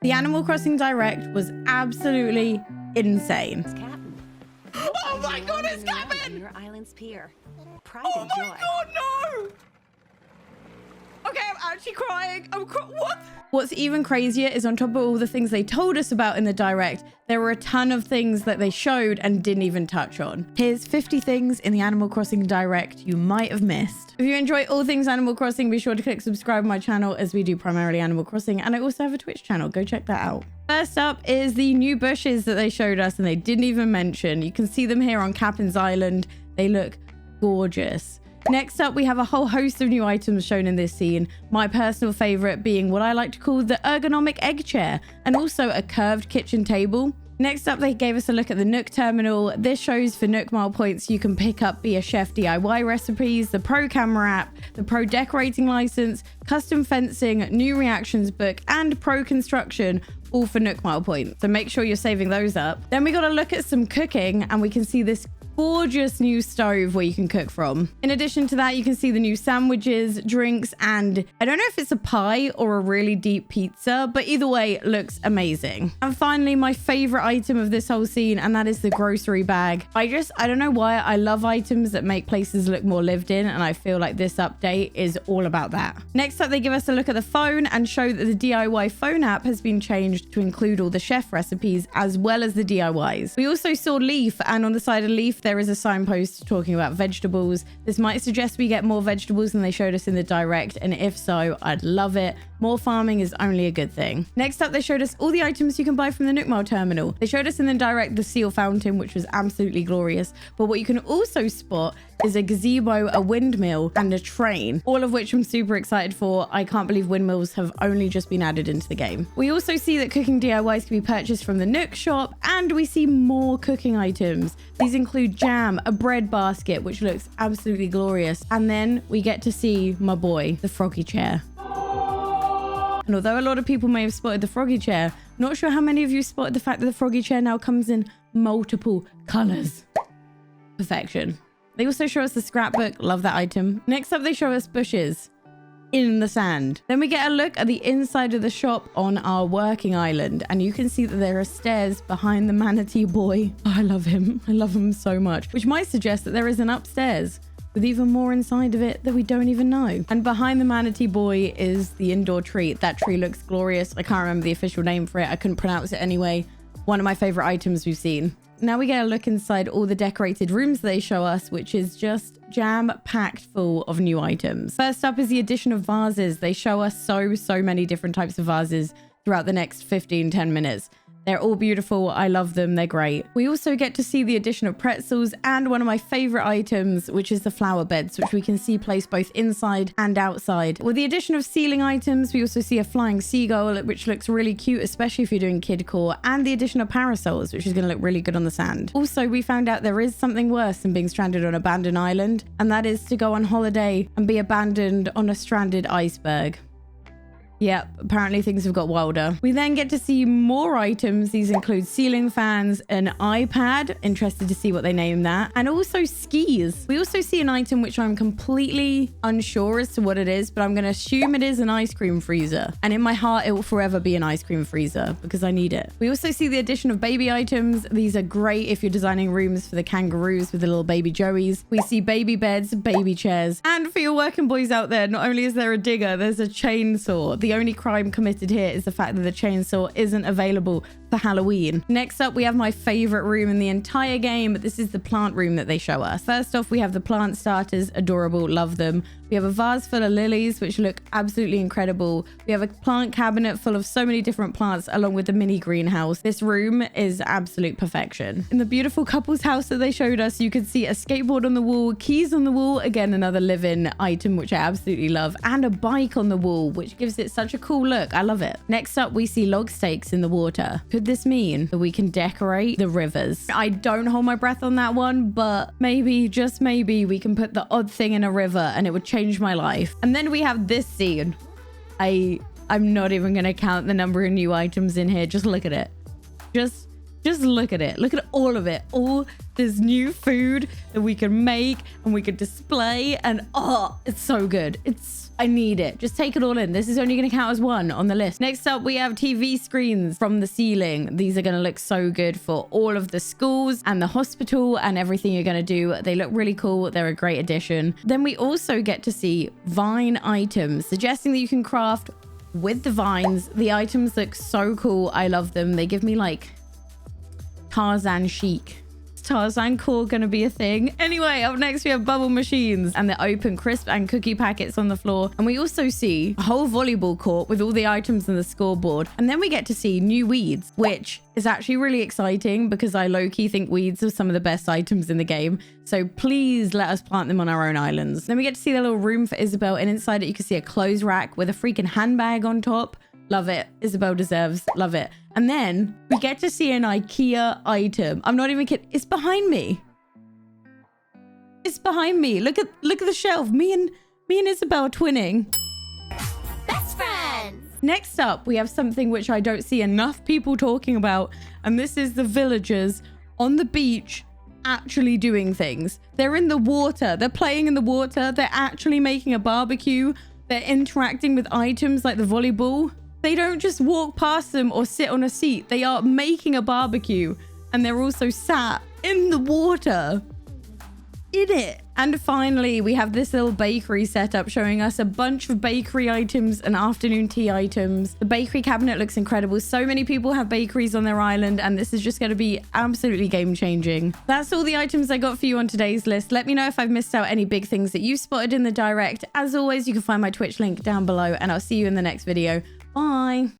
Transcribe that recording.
The Animal Crossing Direct was absolutely insane. It's Captain. Oh my god, it's Captain! Your island's pier. Pride Oh and my joy. god, no! Okay, I'm actually crying. What? What's even crazier is on top of all the things they told us about in the Direct, there were a ton of things that they showed and didn't even touch on. Here's 50 things in the Animal Crossing Direct you might have missed. If you enjoy all things Animal Crossing, be sure to click subscribe to my channel as we do primarily Animal Crossing, and I also have a Twitch channel. Go check that out. First up is the new bushes that they showed us and they didn't even mention. You can see them here on Captain's Island. They look gorgeous. Next up, we have a whole host of new items shown in this scene. My personal favorite being what I like to call the ergonomic egg chair and also a curved kitchen table. Next up, they gave us a look at the Nook terminal. This shows for Nook Mile points you can pick up Be a Chef DIY recipes, the Pro Camera app, the Pro Decorating license, custom fencing, new reactions book, and Pro Construction, all for Nook Mile points. So make sure you're saving those up. Then we got to look at some cooking and we can see this gorgeous new stove where you can cook from. In addition to that, you can see the new sandwiches, drinks, and I don't know if it's a pie or a really deep pizza, but either way, it looks amazing. And finally, my favorite item of this whole scene, and that is the grocery bag. I don't know why I love items that make places look more lived in, and I feel like this update is all about that. Next up, they give us a look at the phone and show that the DIY phone app has been changed to include all the chef recipes as well as the DIYs. We also saw Leaf, and on the side of Leaf, there is a signpost talking about vegetables. This might suggest we get more vegetables than they showed us in the Direct, and if so, I'd love it. More farming is only a good thing. Next up, they showed us all the items you can buy from the Nook Mile terminal. They showed us in the Direct the seal fountain, which was absolutely glorious. But what you can also spot is a gazebo, a windmill, and a train, all of which I'm super excited for. I can't believe windmills have only just been added into the game. We also see that cooking DIYs can be purchased from the Nook shop, and we see more cooking items. These include jam, a bread basket, which looks absolutely glorious. And then we get to see my boy, the froggy chair. And although a lot of people may have spotted the froggy chair, not sure how many of you spotted the fact that the froggy chair now comes in multiple colors. Perfection. They also show us the scrapbook. Love that item. Next up, they show us bushes in the sand. Then we get a look at the inside of the shop on our working island, and you can see that there are stairs behind the manatee boy. Oh, I love him. I love him so much, which might suggest that there is an upstairs with even more inside of it that we don't even know. And behind the manatee boy is the indoor tree. That tree looks glorious. I can't remember the official name for it. I couldn't pronounce it anyway. One of my favorite items we've seen. Now we get a look inside all the decorated rooms they show us, which is just jam-packed full of new items. First up is the addition of vases. They show us so many different types of vases throughout the next 10 minutes. They're all beautiful. I love them. They're great. We also get to see the addition of pretzels and one of my favorite items, which is the flower beds, which we can see placed both inside and outside. With the addition of ceiling items, we also see a flying seagull, which looks really cute, especially if you're doing kidcore, and the addition of parasols, which is going to look really good on the sand. Also, we found out there is something worse than being stranded on an abandoned island, and that is to go on holiday and be abandoned on a stranded iceberg. Yep, apparently things have got wilder. We then get to see more items. These include ceiling fans, an iPad, interested to see what they name that, and also skis. We also see an item which I'm completely unsure as to what it is, but I'm going to assume it is an ice cream freezer. And in my heart, it will forever be an ice cream freezer because I need it. We also see the addition of baby items. These are great if you're designing rooms for the kangaroos with the little baby joeys. We see baby beds, baby chairs. And for your working boys out there, not only is there a digger, there's a chainsaw. The only crime committed here is the fact that the chainsaw isn't available for Halloween. Next up, we have my favorite room in the entire game. This is the plant room that they show us. First off, we have the plant starters. Adorable. Love them. We have a vase full of lilies, which look absolutely incredible. We have a plant cabinet full of so many different plants, along with the mini greenhouse. This room is absolute perfection. In the beautiful couple's house that they showed us, you could see a skateboard on the wall, keys on the wall, again, another live-in item, which I absolutely love, and a bike on the wall, which gives it such a cool look. I love it. Next up, we see log stakes in the water. Could this mean that we can decorate the rivers? I don't hold my breath on that one, but maybe, just maybe, we can put the odd thing in a river and it would change my life. And then we have this scene. I'm not even going to count the number of new items in here. Just look at it. Just Just look at it. Look at all of it. All this new food that we can make and we can display. And oh, it's so good. I need it. Just take it all in. This is only going to count as one on the list. Next up, we have TV screens from the ceiling. These are going to look so good for all of the schools and the hospital and everything you're going to do. They look really cool. They're a great addition. Then we also get to see vine items, suggesting that you can craft with the vines. The items look so cool. I love them. They give me like Tarzan chic. Is Tarzan core gonna be a thing? Anyway, up next we have bubble machines and the open crisp and cookie packets on the floor. And we also see a whole volleyball court with all the items on the scoreboard. And then we get to see new weeds, which is actually really exciting because I low-key think weeds are some of the best items in the game. So please let us plant them on our own islands. Then we get to see the little room for Isabel, and inside it you can see a clothes rack with a freaking handbag on top. Love it. Isabel deserves. Love it. And then we get to see an IKEA item. I'm not even kidding. It's behind me. It's behind me. Look at the shelf. Me and Isabel are twinning. Best friends. Next up, we have something which I don't see enough people talking about. And this is the villagers on the beach actually doing things. They're in the water. They're playing in the water. They're actually making a barbecue. They're interacting with items like the volleyball. They don't just walk past them or sit on a seat. They are making a barbecue. And they're also sat in the water. In it. And finally, we have this little bakery setup showing us a bunch of bakery items and afternoon tea items. The bakery cabinet looks incredible. So many people have bakeries on their island, and this is just going to be absolutely game-changing. That's all the items I got for you on today's list. Let me know if I've missed out any big things that you spotted in the direct. As always, you can find my Twitch link down below, and I'll see you in the next video. Bye.